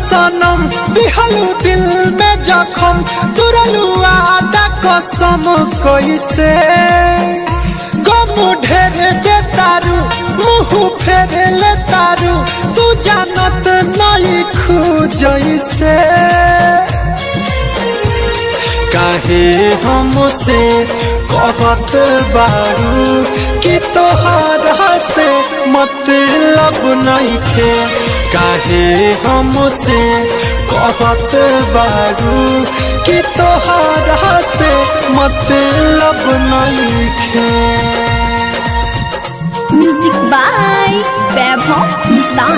सनम दिहलू दिल में जखम तुरलू आदा कसम कैसे गम ढेर दे तारू मुँह फेर ले तारू तू जानत नहीं खू जैसे काहे हमसे कहत बारू कि तोहरा से मतलब नहीं थे काहे हमसे कहत बारू कि तोहरा से मतलब नहीं थे। म्यूजिक बाय वैभव निशान।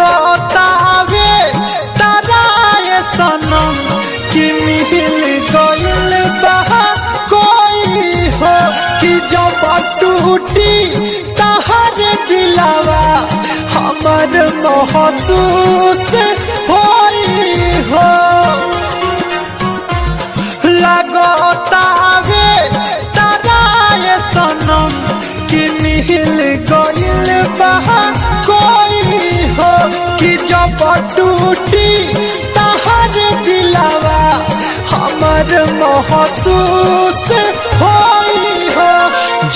लगोतावे ताराए सनम कि मिल गइल बहा कोई हो कि जब टूटी तहर दिलावा हमर महसूस होई हो लगोतावे ताराए सनम कि मिल गइल बहा कोई हो कि जब टूटी तहर दिलावा हमर महसूस होई हो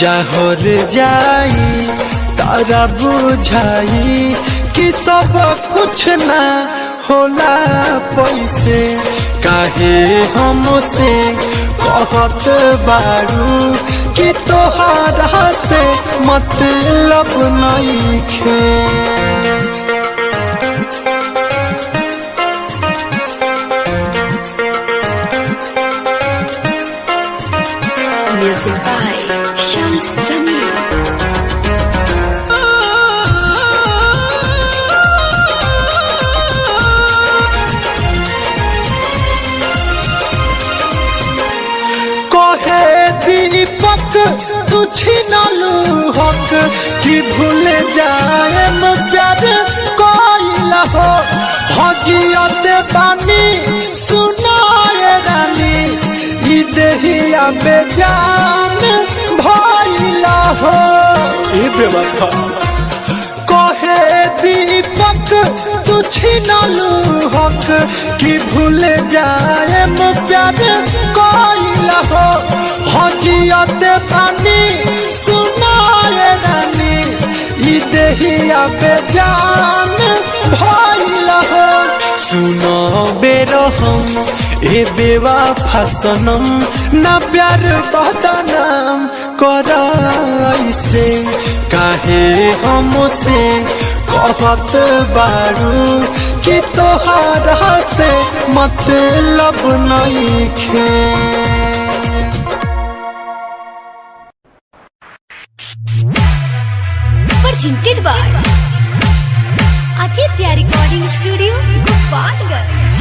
जहर जाई तारा बुझाई कि सब कुछ ना होला पैसे काहे हमसे कहत बारू कि तोहरा से मतलब नहीं खे। Music by Shams Jamil. दीपक तू छीनलू हक कि भूल जाएम प्यार कोइला हो हजियत बानी सुनाए रानी ई देहिया बेजान भइला हो ए बेवफा कहे दीपक तू छीनलू हक कि भूल जाएम प्यार कोइला हो हजियत पानी सुनाए रानी ई देहिया बेजान भइला हो सुनो बेरहम ए बेवफा सनम ना प्यार बदनाम कर ऐसे काहे हमसे कहत बारू कि तोहरा से मतलब नहीं खे। presented by Aditya Recording Studio, Gopalganj।